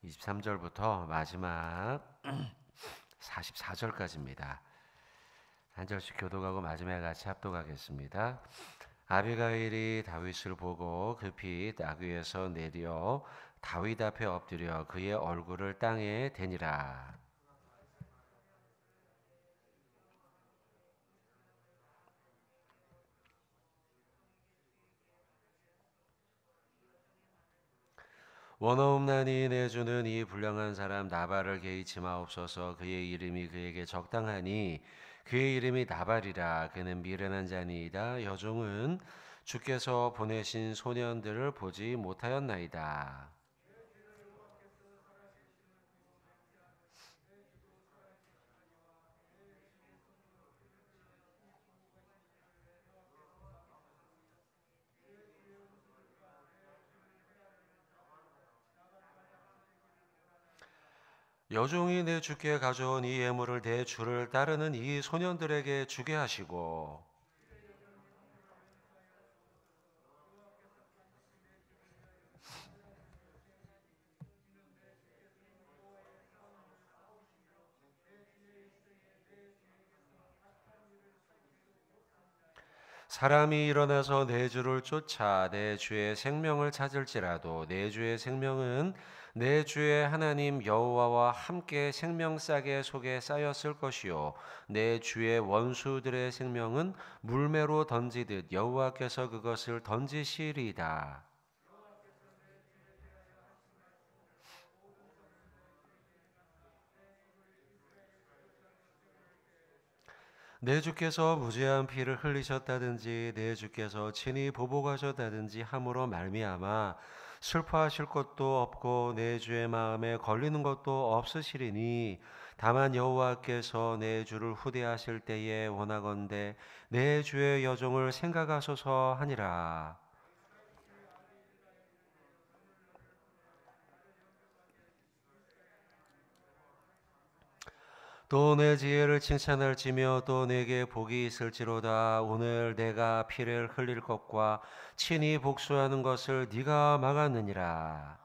23절부터 마지막 44절까지입니다. 한 절씩 교독하고 마지막에 같이 합독하겠습니다. 아비가일이 다윗을 보고 급히 나귀에서 내려 다윗 앞에 엎드려 그의 얼굴을 땅에 대니라. 원어음란이 내주는 이 불량한 사람 나발을 개의치 마옵소서. 그의 이름이 그에게 적당하니 그의 이름이 나발이라. 그는 미련한 자니이다. 여종은 주께서 보내신 소년들을 보지 못하였나이다. 여종이 내 주께 가져온 이 예물을 내 주를 따르는 이 소년들에게 주게 하시고, 사람이 일어나서 내 주를 쫓아 내 주의 생명을 찾을지라도 내 주의 생명은 내 주의 하나님 여호와와 함께 생명싸개 속에 쌓였을 것이요 내 주의 원수들의 생명은 물매로 던지듯 여호와께서 그것을 던지시리이다. 내 주께서 무죄한 피를 흘리셨다든지 내 주께서 친히 보복하셨다든지 함으로 말미암아 슬퍼하실 것도 없고 내 주의 마음에 걸리는 것도 없으시리니 다만 여호와께서 내 주를 후대하실 때에 원하건대 내 주의 여종을 생각하소서 하니라. 또 내 지혜를 칭찬할지며 또 내게 복이 있을지로다. 오늘 내가 피를 흘릴 것과 친히 복수하는 것을 네가 막았느니라.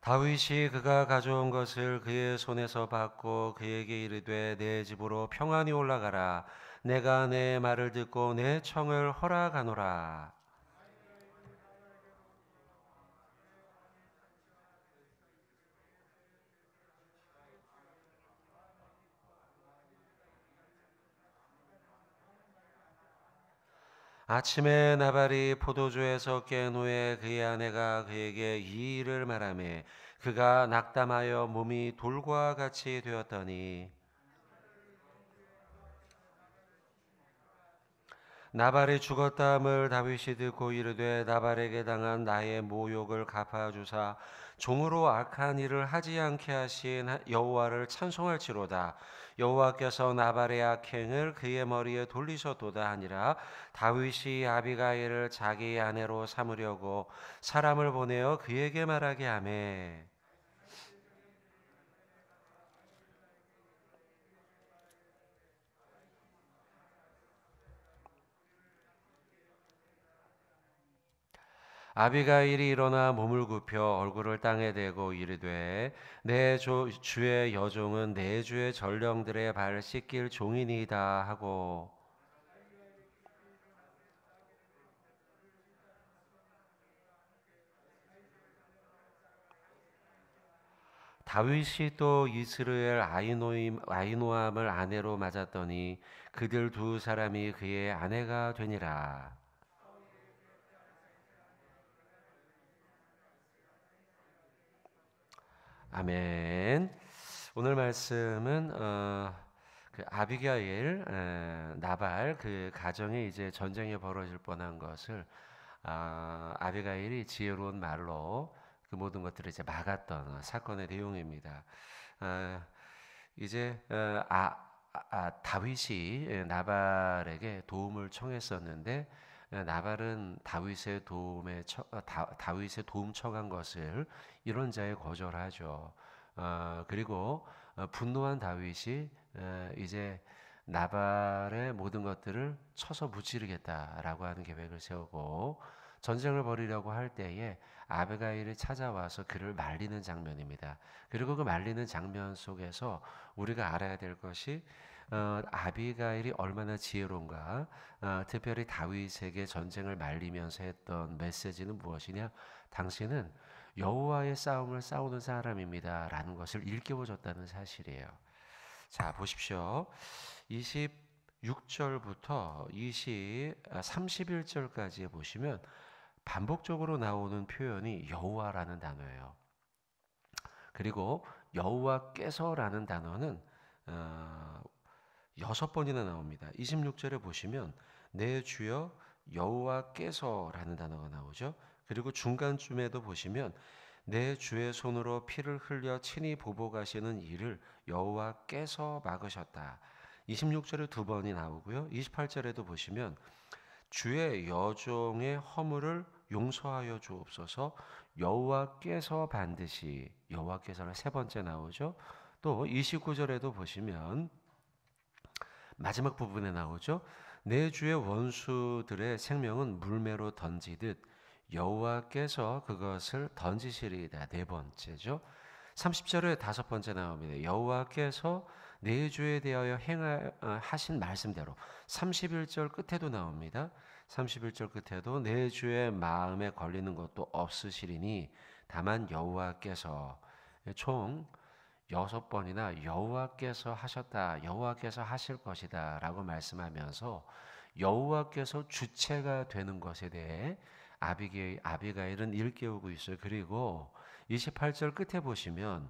다윗이 그가 가져온 것을 그의 손에서 받고 그에게 이르되 내 집으로 평안히 올라가라. 내가 내 말을 듣고 내 청을 허락하노라. 아침에 나발이 포도주에서 깬 후에 그의 아내가 그에게 이 일을 말하며 그가 낙담하여 몸이 돌과 같이 되었더니 나발이 죽었다함을 다윗이 듣고 이르되 나발에게 당한 나의 모욕을 갚아주사 종으로 악한 일을 하지 않게 하신 여호와를 찬송할지로다. 여호와께서 나발의 악행을 그의 머리에 돌리셨도다 하니라. 다윗이 아비가일을 자기 아내로 삼으려고 사람을 보내어 그에게 말하게 하매 아비가일이 일어나 몸을 굽혀 얼굴을 땅에 대고 이르되 내 주의 여종은 내 주의 전령들의 발 씻길 종이니이다 하고 다윗이 또 이스라엘 아이노암을 아내로 맞았더니 그들 두 사람이 그의 아내가 되니라. 아멘. 오늘 말씀은 그 아비가일 나발 그 가정에 이제 전쟁이 벌어질 뻔한 것을 아비가일이 지혜로운 말로 그 모든 것들을 이제 막았던 사건의 내용입니다. 아, 이제 다윗이 나발에게 도움을 청했었는데 나발은 다윗의 도움 청한 것을 이런 자에 거절하죠. 그리고 분노한 다윗이 이제 나발의 모든 것들을 쳐서 무찌르겠다라고 하는 계획을 세우고 전쟁을 벌이려고 할 때에 아비가일이 찾아와서 그를 말리는 장면입니다. 그리고 그 말리는 장면 속에서 우리가 알아야 될 것이 아비가일이 얼마나 지혜로운가. 특별히 다윗에게 전쟁을 말리면서 했던 메시지는 무엇이냐? 당신은 여호와의 싸움을 싸우는 사람입니다라는 것을 일깨워줬다는 사실이에요. 자, 보십시오. 26절부터 31절까지 보시면 반복적으로 나오는 표현이 여호와라는 단어예요. 그리고 여호와께서라는 단어는 6번이나 나옵니다. 26절에 보시면 내 주여 여호와께서라는 단어가 나오죠. 그리고 중간쯤에도 보시면 내 주의 손으로 피를 흘려 친히 보복하시는 일을 여호와께서 막으셨다. 26절에 2번이 나오고요. 28절에도 보시면 주의 여종의 허물을 용서하여 주옵소서. 여호와께서 반드시, 여호와께서는 3번째 나오죠. 또 29절에도 보시면 마지막 부분에 나오죠. 내 주의 원수들의 생명은 물매로 던지듯 여호와께서 그것을 던지시리이다. 4번째죠. 30절에 5번째 나옵니다. 여호와께서 내 주에 대하여 하신 말씀대로. 31절 끝에도 나옵니다. 31절 끝에도 내 주의 마음에 걸리는 것도 없으시리니 다만 여호와께서. 총 6번이나 여호와께서 하셨다, 여호와께서 하실 것이다 라고 말씀하면서 여호와께서 주체가 되는 것에 대해 아비가일은 일깨우고 있어요. 그리고 28절 끝에 보시면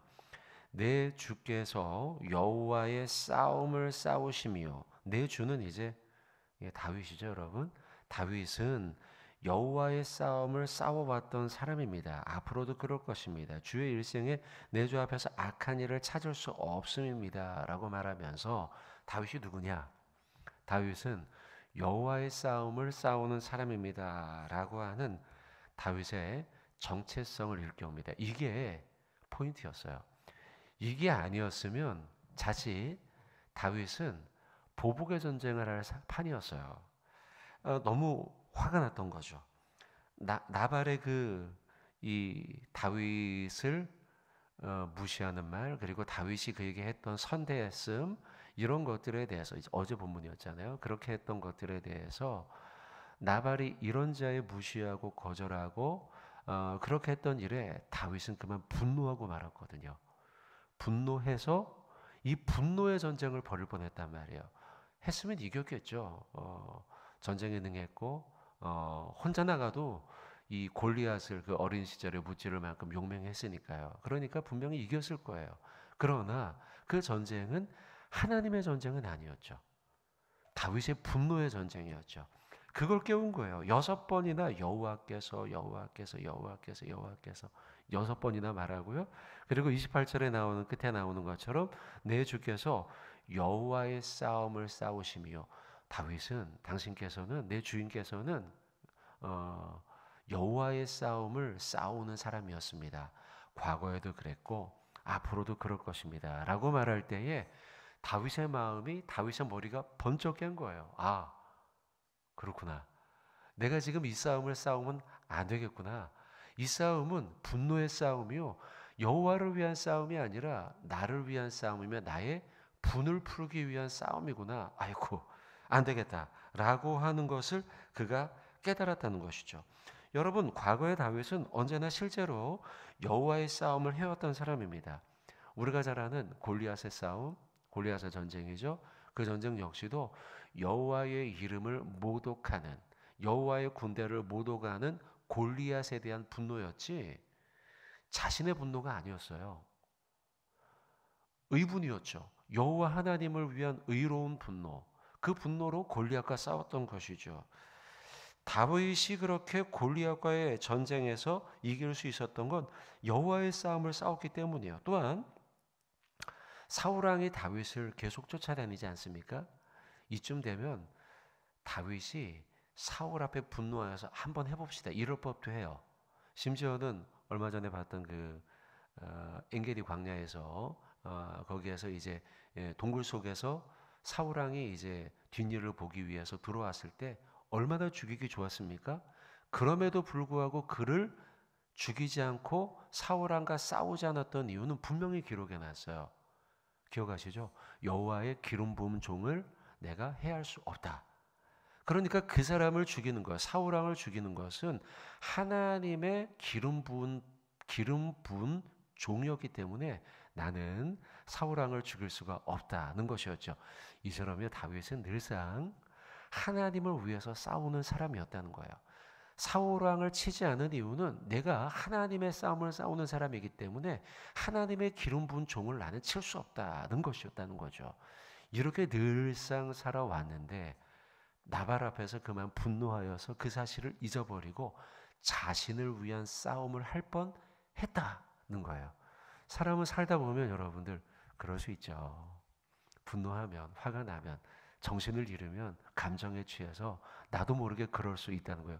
내 주께서 여호와의 싸움을 싸우시며, 내 주는 이제 다윗이죠, 여러분. 다윗은 여호와의 싸움을 싸워왔던 사람입니다. 앞으로도 그럴 것입니다. 주의 일생에 내 주 앞에서 악한 일을 찾을 수 없음입니다 라고 말하면서 다윗이 누구냐? 다윗은 여호와의 싸움을 싸우는 사람입니다 라고 하는 다윗의 정체성을 일깨웁니다. 이게 포인트였어요. 이게 아니었으면 자칫 다윗은 보복의 전쟁을 할 판이었어요. 너무 화가 났던 거죠. 나발의 이 다윗을 무시하는 말, 그리고 다윗이 그에게 했던 선대했음, 이런 것들에 대해서, 어제 본문이었잖아요. 그렇게 했던 것들에 대해서 나발이 이런 자에 무시하고 거절하고 그렇게 했던 일에 다윗은 그만 분노하고 말았거든요. 분노해서 이 분노의 전쟁을 벌일 뻔했단 말이에요. 했으면 이겼겠죠. 전쟁에 능했고 혼자 나가도 이 골리앗을 그 어린 시절에 무찌를 만큼 용맹했으니까요. 그러니까 분명히 이겼을 거예요. 그러나 그 전쟁은 하나님의 전쟁은 아니었죠. 다윗의 분노의 전쟁이었죠. 그걸 깨운 거예요. 6번이나 여호와께서 6번이나 말하고요. 그리고 28절에 나오는, 끝에 나오는 것처럼 내 주께서 여호와의 싸움을 싸우시며, 다윗은, 당신께서는, 내 주인께서는 여호와의 싸움을 싸우는 사람이었습니다. 과거에도 그랬고 앞으로도 그럴 것입니다 라고 말할 때에 다윗의 머리가 번쩍 깬 거예요. 아, 그렇구나. 내가 지금 이 싸움을 싸우면 안 되겠구나. 이 싸움은 분노의 싸움이요, 여호와를 위한 싸움이 아니라 나를 위한 싸움이며 나의 분을 풀기 위한 싸움이구나. 아이고, 안 되겠다 라고 하는 것을 그가 깨달았다는 것이죠. 여러분, 과거의 다윗은 언제나 실제로 여호와의 싸움을 해왔던 사람입니다. 우리가 잘 아는 골리앗의 싸움, 골리앗의 전쟁이죠. 그 전쟁 역시도 여호와의 이름을 모독하는, 여호와의 군대를 모독하는 골리앗에 대한 분노였지 자신의 분노가 아니었어요. 의분이었죠. 여호와 하나님을 위한 의로운 분노, 그 분노로 골리앗과 싸웠던 것이죠. 다윗이 그렇게 골리앗과의 전쟁에서 이길 수 있었던 건 여호와의 싸움을 싸웠기 때문이에요. 또한 사울왕이 다윗을 계속 쫓아다니지 않습니까? 이쯤 되면 다윗이 사울 앞에 분노하여서 한번 해봅시다. 이럴 법도 해요. 심지어는 얼마 전에 봤던 그 엔게디 광야에서 거기에서 이제 동굴 속에서 사울 왕이 이제 뒷일을 보기 위해서 들어왔을 때 얼마나 죽이기 좋았습니까? 그럼에도 불구하고 그를 죽이지 않고 사울 왕과 싸우지 않았던 이유는 분명히 기록해 놨어요. 기억하시죠? 여호와의 기름 부은 종을 내가 해할 수 없다. 그러니까 그 사람을 죽이는 것, 사울 왕을 죽이는 것은 하나님의 기름 부은 종이었기 때문에 나는 사울 왕을 죽일 수가 없다는 것이었죠. 이 사람이 다윗은 늘상 하나님을 위해서 싸우는 사람이었다는 거예요. 사울 왕을 치지 않은 이유는 내가 하나님의 싸움을 싸우는 사람이기 때문에 하나님의 기름 부은 종을 나는 칠 수 없다는 것이었다는 거죠. 이렇게 늘상 살아왔는데 나발 앞에서 그만 분노하여서 그 사실을 잊어버리고 자신을 위한 싸움을 할 뻔했다는 거예요. 사람은 살다 보면 여러분들 그럴 수 있죠. 분노하면, 화가 나면, 정신을 잃으면 감정에 취해서 나도 모르게 그럴 수 있다는 거예요.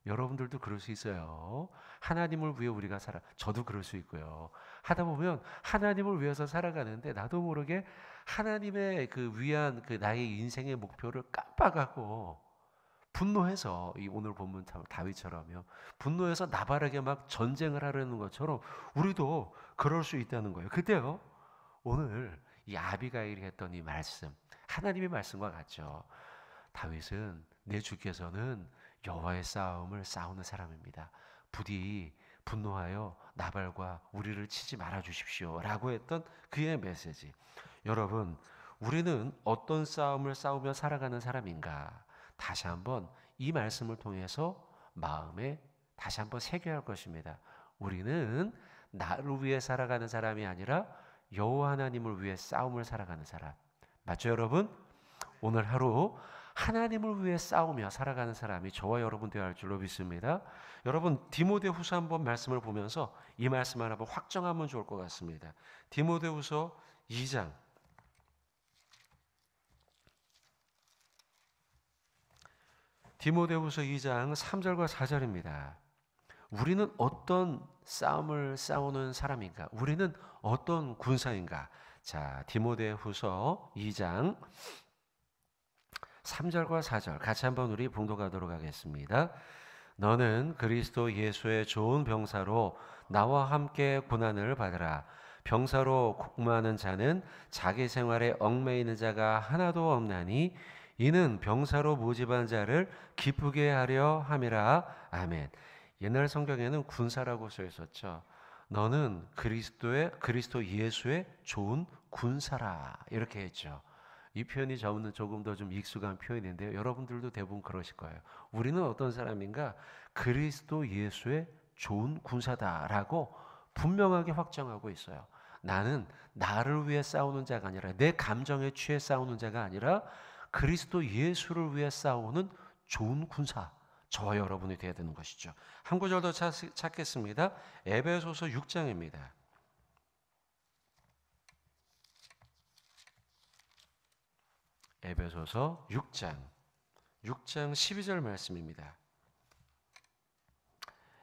여러분들도 그럴 수 있어요. 하나님을 위해 우리가 저도 그럴 수 있고요. 하다 보면 하나님을 위해서 살아가는데 나도 모르게 하나님의 그 위한 그 나의 인생의 목표를 깜빡하고 분노해서 이 오늘 본문 다윗처럼요. 분노해서 나발에게 막 전쟁을 하려는 것처럼 우리도 그럴 수 있다는 거예요. 그때요. 오늘 이 아비가일이 했던 이 말씀, 하나님의 말씀과 같죠. 다윗은 내 주께서는 여호와의 싸움을 싸우는 사람입니다. 부디 분노하여 나발과 우리를 치지 말아 주십시오 라고 했던 그의 메시지. 여러분, 우리는 어떤 싸움을 싸우며 살아가는 사람인가? 다시 한번 이 말씀을 통해서 마음에 다시 한번 새겨야 할 것입니다. 우리는 나를 위해 살아가는 사람이 아니라 여호와 하나님을 위해 싸움을 살아가는 사람. 맞죠, 여러분? 오늘 하루 하나님을 위해 싸우며 살아가는 사람이 저와 여러분 되어야 할 줄로 믿습니다. 여러분 디모데후서 한번 말씀을 보면서 이 말씀을 한번 확정하면 좋을 것 같습니다. 디모데후서 2장 디모데후서 2장 3절과 4절입니다. 우리는 어떤 싸움을 싸우는 사람인가? 우리는 어떤 군사인가? 자, 디모데후서 2장 3절과 4절 같이 한번 우리 봉독하도록 하겠습니다. 너는 그리스도 예수의 좋은 병사로 나와 함께 고난을 받으라. 병사로 복무하는 자는 자기 생활에 얽매이는 자가 하나도 없나니 이는 병사로 모집한 자를 기쁘게 하려 함이라. 아멘. 옛날 성경에는 군사라고 써 있었죠. 너는 그리스도 예수의 좋은 군사라 이렇게 했죠. 이 표현이 저는 조금 더 좀 익숙한 표현인데요. 여러분들도 대부분 그러실 거예요. 우리는 어떤 사람인가? 그리스도 예수의 좋은 군사다라고 분명하게 확정하고 있어요. 나는 나를 위해 싸우는 자가 아니라 내 감정에 취해 싸우는 자가 아니라 그리스도 예수를 위해 싸우는 좋은 군사. 저와 여러분이 되어야 되는 것이죠. 한 구절 더 찾겠습니다. 에베소서 6장입니다. 에베소서 6장 12절 말씀입니다.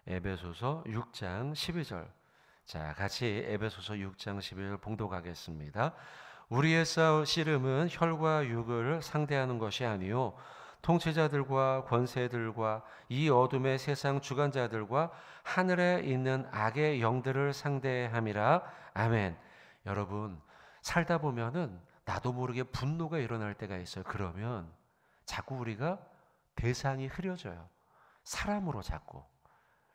에베소서 6장 12절. 자, 같이 에베소서 6장 12절 봉독하겠습니다. 우리의 씨름은 혈과 육을 상대하는 것이 아니요 통치자들과 권세들과 이 어둠의 세상 주관자들과 하늘에 있는 악의 영들을 상대함이라. 아멘. 여러분, 살다 보면은 나도 모르게 분노가 일어날 때가 있어요. 그러면 자꾸 우리가 대상이 흐려져요. 사람으로 자꾸.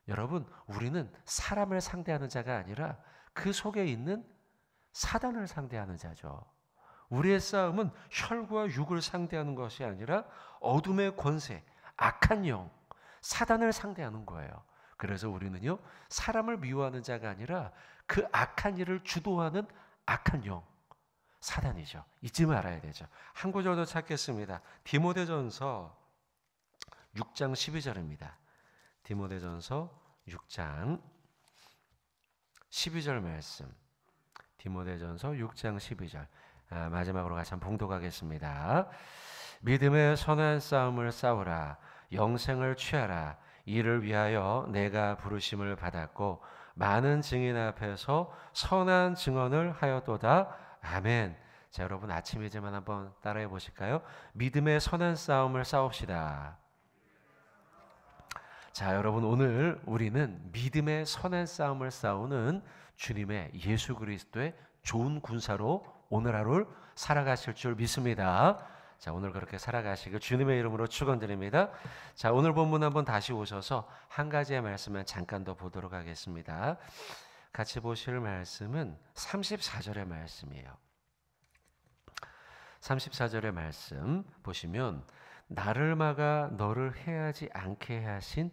여러분, 우리는 사람을 상대하는 자가 아니라 그 속에 있는 사단을 상대하는 자죠. 우리의 싸움은 혈과 육을 상대하는 것이 아니라 어둠의 권세, 악한 영, 사단을 상대하는 거예요. 그래서 우리는요, 사람을 미워하는 자가 아니라 그 악한 일을 주도하는 악한 영, 사단이죠. 잊지 말아야 되죠. 한 구절 더 찾겠습니다. 디모데전서 6장 12절입니다. 디모데전서 6장 12절 말씀. 디모데전서 6장 12절. 마지막으로 같이 한번 봉독하겠습니다. 믿음의 선한 싸움을 싸우라. 영생을 취하라. 이를 위하여 내가 부르심을 받았고 많은 증인 앞에서 선한 증언을 하였도다. 아멘. 자, 여러분 아침이지만 한번 따라해 보실까요? 믿음의 선한 싸움을 싸웁시다. 자, 여러분 오늘 우리는 믿음의 선한 싸움을 싸우는 주님의 예수 그리스도의 좋은 군사로 오늘 하루를 살아가실 줄 믿습니다. 자, 오늘 그렇게 살아가시길 주님의 이름으로 축원드립니다. 자, 오늘 본문 한번 다시 오셔서 한 가지의 말씀을 잠깐 더 보도록 하겠습니다. 같이 보실 말씀은 34절의 말씀이에요. 34절의 말씀 보시면 나를 막아 너를 해하지 않게 하신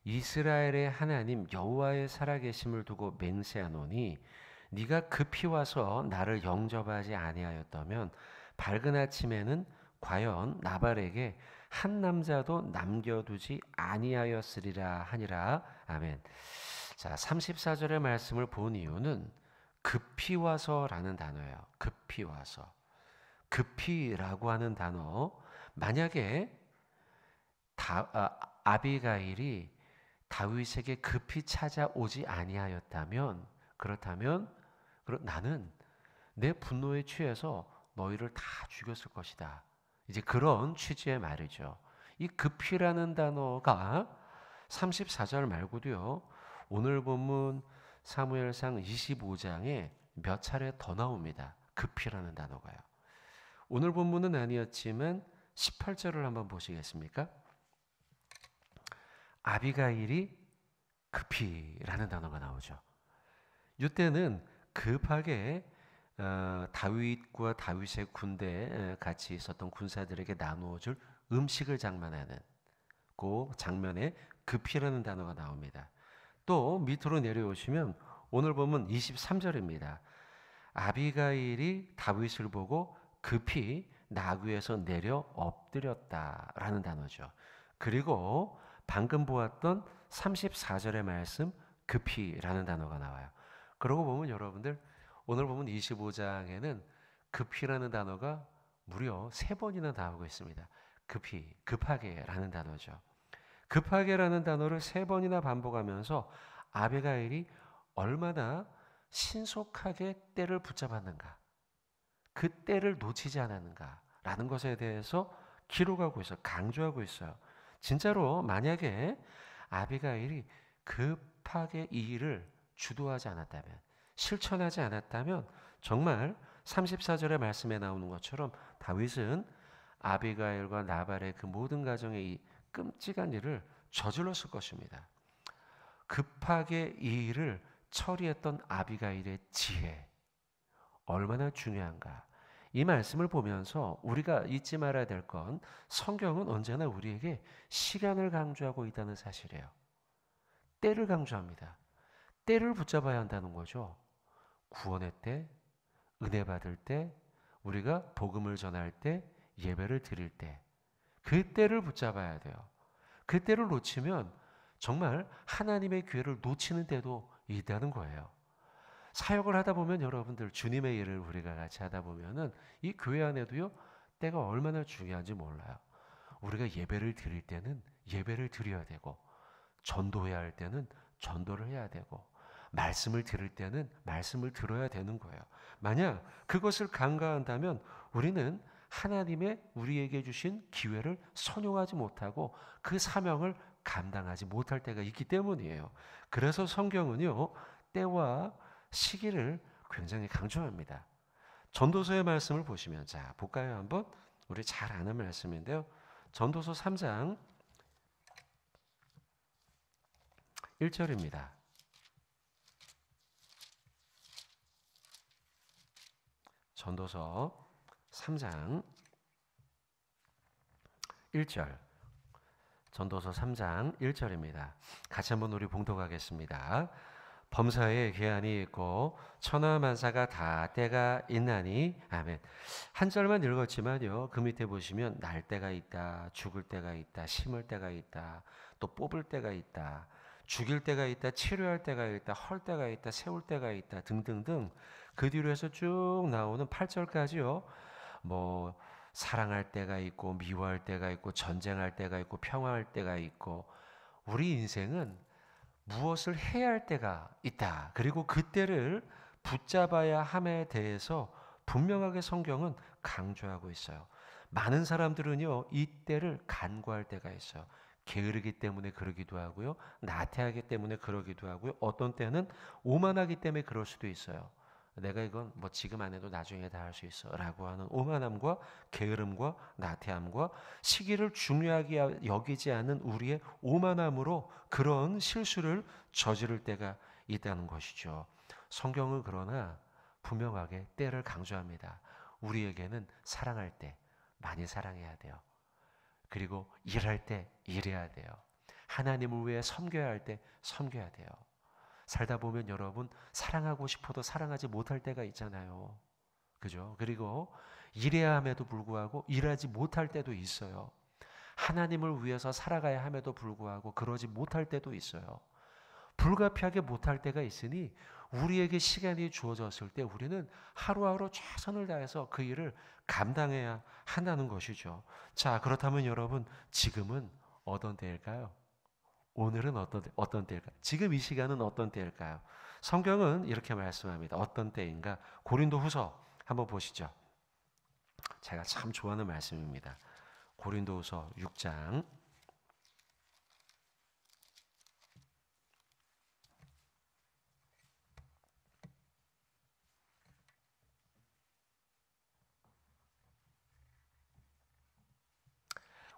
이스라엘의 하나님 여호와의 살아계심을 두고 맹세하노니 네가 급히 와서 나를 영접하지 아니하였다면 밝은 아침에는 과연 나발에게 한 남자도 남겨두지 아니하였으리라 하니라. 아멘. 자, 34절의 말씀을 본 이유는 급히 와서라는 단어예요. 급히 와서. 급히라고 하는 단어, 만약에 아비가일이 다윗에게 급히 찾아오지 아니하였다면, 그렇다면 나는 내 분노에 취해서 너희를 다 죽였을 것이다. 이제 그런 취지의 말이죠. 이 급히라는 단어가 34절 말고도요, 오늘 본문 사무엘상 25장에 몇 차례 더 나옵니다. 급히라는 단어가요. 오늘 본문은 아니었지만 18절을 한번 보시겠습니까? 아비가일이 급히라는 단어가 나오죠. 이때는 급하게 다윗과 다윗의 군대에 같이 있었던 군사들에게 나누어줄 음식을 장만하는 그 장면에 급히라는 단어가 나옵니다. 또 밑으로 내려오시면 오늘 보면 23절입니다. 아비가일이 다윗을 보고 급히 나귀에서 내려 엎드렸다라는 단어죠. 그리고 방금 보았던 34절의 말씀 급히라는 단어가 나와요. 그러고 보면 여러분들 오늘 보면 25장에는 급히라는 단어가 무려 3번이나 나오고 있습니다. 급히, 급하게라는 단어죠. 급하게라는 단어를 3번이나 반복하면서 아비가일이 얼마나 신속하게 때를 붙잡았는가, 그 때를 놓치지 않았는가라는 것에 대해서 기록하고 있어요. 강조하고 있어요. 진짜로 만약에 아비가일이 급하게 이 일을 주도하지 않았다면, 실천하지 않았다면 정말 34절의 말씀에 나오는 것처럼 다윗은 아비가일과 나발의 그 모든 가정의 이 끔찍한 일을 저질렀을 것입니다. 급하게 이 일을 처리했던 아비가일의 지혜, 얼마나 중요한가. 이 말씀을 보면서 우리가 잊지 말아야 될 건 성경은 언제나 우리에게 시간을 강조하고 있다는 사실이에요. 때를 강조합니다. 때를 붙잡아야 한다는 거죠. 구원의 때, 은혜 받을 때, 우리가 복음을 전할 때, 예배를 드릴 때, 그 때를 붙잡아야 돼요. 그 때를 놓치면 정말 하나님의 기회를 놓치는 때도 있다는 거예요. 사역을 하다 보면 여러분들 주님의 일을 우리가 같이 하다 보면은 이 교회 안에도요, 때가 얼마나 중요한지 몰라요. 우리가 예배를 드릴 때는 예배를 드려야 되고, 전도해야 할 때는 전도를 해야 되고, 말씀을 들을 때는 말씀을 들어야 되는 거예요. 만약 그것을 간과한다면 우리는 하나님의 우리에게 주신 기회를 선용하지 못하고 그 사명을 감당하지 못할 때가 있기 때문이에요. 그래서 성경은요, 때와 시기를 굉장히 강조합니다. 전도서의 말씀을 보시면, 자, 볼까요? 한번 우리 잘 아는 말씀인데요. 전도서 3장 1절입니다. 전도서 3장 1절. 전도서 3장 1절입니다. 같이 한번 우리 봉독하겠습니다. 범사에 계한이 있고 천하만사가 다 때가 있나니. 아멘. 한 절만 읽었지만요, 그 밑에 보시면 날 때가 있다, 죽을 때가 있다, 심을 때가 있다, 또 뽑을 때가 있다, 죽일 때가 있다, 치료할 때가 있다, 헐 때가 있다, 세울 때가 있다 등등등. 그 뒤로 해서 쭉 나오는 8절까지요. 뭐 사랑할 때가 있고 미워할 때가 있고 전쟁할 때가 있고 평화할 때가 있고 우리 인생은 무엇을 해야 할 때가 있다. 그리고 그때를 붙잡아야 함에 대해서 분명하게 성경은 강조하고 있어요. 많은 사람들은요, 이때를 간과할 때가 있어요. 게으르기 때문에 그러기도 하고요, 나태하기 때문에 그러기도 하고요, 어떤 때는 오만하기 때문에 그럴 수도 있어요. 내가 이건 뭐 지금 안 해도 나중에 다 할 수 있어 라고 하는 오만함과 게으름과 나태함과 시기를 중요하게 여기지 않는 우리의 오만함으로 그런 실수를 저지를 때가 있다는 것이죠. 성경은 그러나 분명하게 때를 강조합니다. 우리에게는 사랑할 때 많이 사랑해야 돼요. 그리고 일할 때 일해야 돼요. 하나님을 위해 섬겨야 할 때 섬겨야 돼요. 살다 보면 여러분 사랑하고 싶어도 사랑하지 못할 때가 있잖아요. 그죠? 그리고 일해야 함에도 불구하고 일하지 못할 때도 있어요. 하나님을 위해서 살아가야 함에도 불구하고 그러지 못할 때도 있어요. 불가피하게 못할 때가 있으니 우리에게 시간이 주어졌을 때 우리는 하루하루 최선을 다해서 그 일을 감당해야 한다는 것이죠. 자, 그렇다면 여러분 지금은 어떤 때일까요? 오늘은 어떤 때일까요? 지금 이 시간은 어떤 때일까요? 성경은 이렇게 말씀합니다. 어떤 때인가? 고린도후서 한번 보시죠. 제가 참 좋아하는 말씀입니다. 고린도후서 6장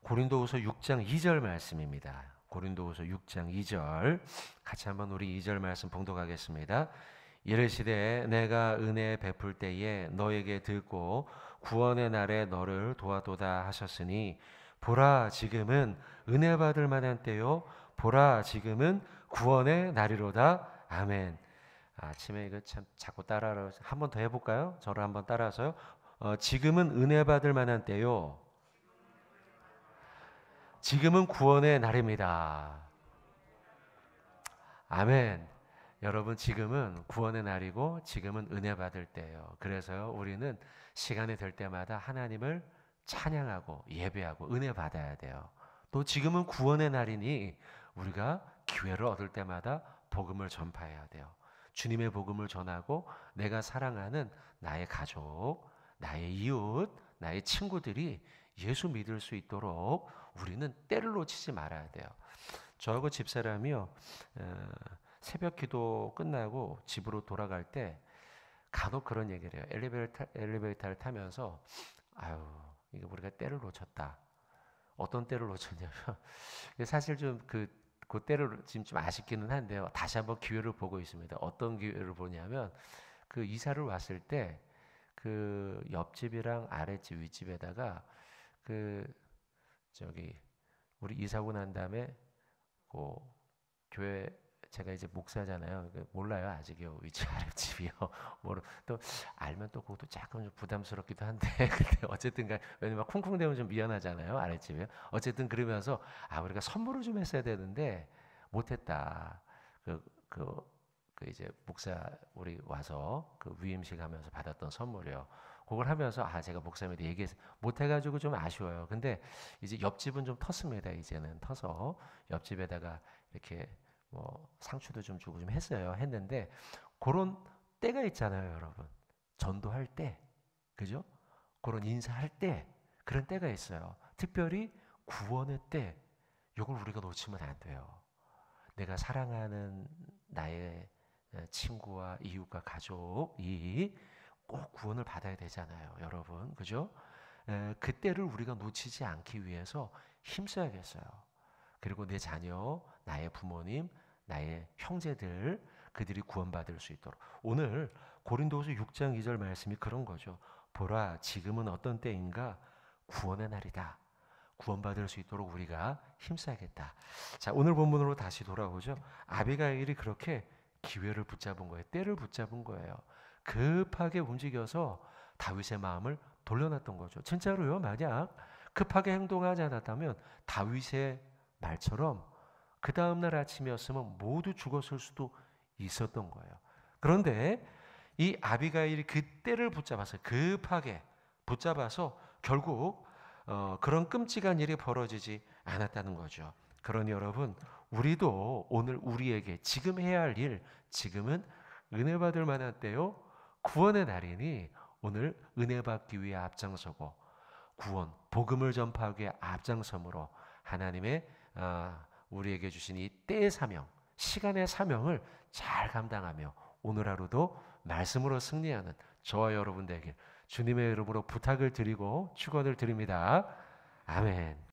고린도후서 6장 2절 말씀입니다. 고린도후서 6장 2절 같이 한번 우리 2절 말씀 봉독하겠습니다. 이르시되 내가 은혜 베풀 때에 너에게 듣고 구원의 날에 너를 도와도다 하셨으니 보라 지금은 은혜 받을 만한 때요 보라 지금은 구원의 날이로다. 아멘. 아침에 이거 참 자꾸 따라서 한 번 더 해볼까요? 저를 한번 따라서요. 지금은 은혜 받을 만한 때요 지금은 구원의 날입니다. 아멘. 여러분 지금은 구원의 날이고 지금은 은혜 받을 때예요. 그래서요 우리는 시간이 될 때마다 하나님을 찬양하고 예배하고 은혜 받아야 돼요. 또 지금은 구원의 날이니 우리가 기회를 얻을 때마다 복음을 전파해야 돼요. 주님의 복음을 전하고 내가 사랑하는 나의 가족, 나의 이웃, 나의 친구들이 예수 믿을 수 있도록 우리는 때를 놓치지 말아야 돼요. 저하고 집사람이요 새벽 기도 끝나고 집으로 돌아갈 때 간혹 그런 얘기를 해요. 엘리베이터를 타면서 아유 이거 우리가 때를 놓쳤다. 어떤 때를 놓쳤냐면 사실 좀 그 때를 지금 좀 아쉽기는 한데요. 다시 한번 기회를 보고 있습니다. 어떤 기회를 보냐면 그 이사를 왔을 때 그 옆집이랑 아랫집 윗집에다가 그 저기 우리 이사 오고 난 다음에 그 교회 제가 이제 목사잖아요. 몰라요 아직요 위치 아랫집이요. 또 알면 또 그것도 조금 부담스럽기도 한데 근데 어쨌든간 왜냐면 쿵쿵대면 좀 미안하잖아요 아랫집에. 어쨌든 그러면서 우리가 선물을 좀 했어야 되는데 못했다. 그 이제 목사 우리 와서 그 위임식 하면서 받았던 선물이요. 그걸 하면서 제가 목사님한테 얘기해서 못해가지고 좀 아쉬워요. 근데 이제 옆집은 좀 텄습니다. 이제는 터서 옆집에다가 이렇게 뭐 상추도 좀 주고 좀 했는데 그런 때가 있잖아요, 여러분. 전도할 때, 그죠? 그런 인사할 때 그런 때가 있어요. 특별히 구원의 때, 이걸 우리가 놓치면 안 돼요. 내가 사랑하는 나의 친구와 이웃과 가족이 꼭 구원을 받아야 되잖아요, 여러분, 그죠? 그때를 우리가 놓치지 않기 위해서 힘써야겠어요. 그리고 내 자녀, 나의 부모님, 나의 형제들 그들이 구원받을 수 있도록 오늘 고린도후서 6장 2절 말씀이 그런 거죠. 보라 지금은 어떤 때인가 구원의 날이다. 구원받을 수 있도록 우리가 힘써야겠다. 자 오늘 본문으로 다시 돌아오죠. 아비가일이 그렇게 기회를 붙잡은 거예요. 때를 붙잡은 거예요. 급하게 움직여서 다윗의 마음을 돌려놨던 거죠. 진짜로요. 만약 급하게 행동하지 않았다면 다윗의 말처럼 그 다음날 아침이었으면 모두 죽었을 수도 있었던 거예요. 그런데 이 아비가일이 그 때를 붙잡았어요. 급하게 붙잡아서 결국 그런 끔찍한 일이 벌어지지 않았다는 거죠. 그러니 여러분, 우리도 오늘 우리에게 지금 해야 할 일, 지금은 은혜 받을 만한 때요, 구원의 날이니 오늘 은혜 받기 위해 앞장서고 구원, 복음을 전파하기 위해 앞장섬으로 하나님의 우리에게 주신 이 때의 사명, 시간의 사명을 잘 감당하며 오늘 하루도 말씀으로 승리하는 저와 여러분 되길 주님의 이름으로 부탁을 드리고 축원을 드립니다. 아멘.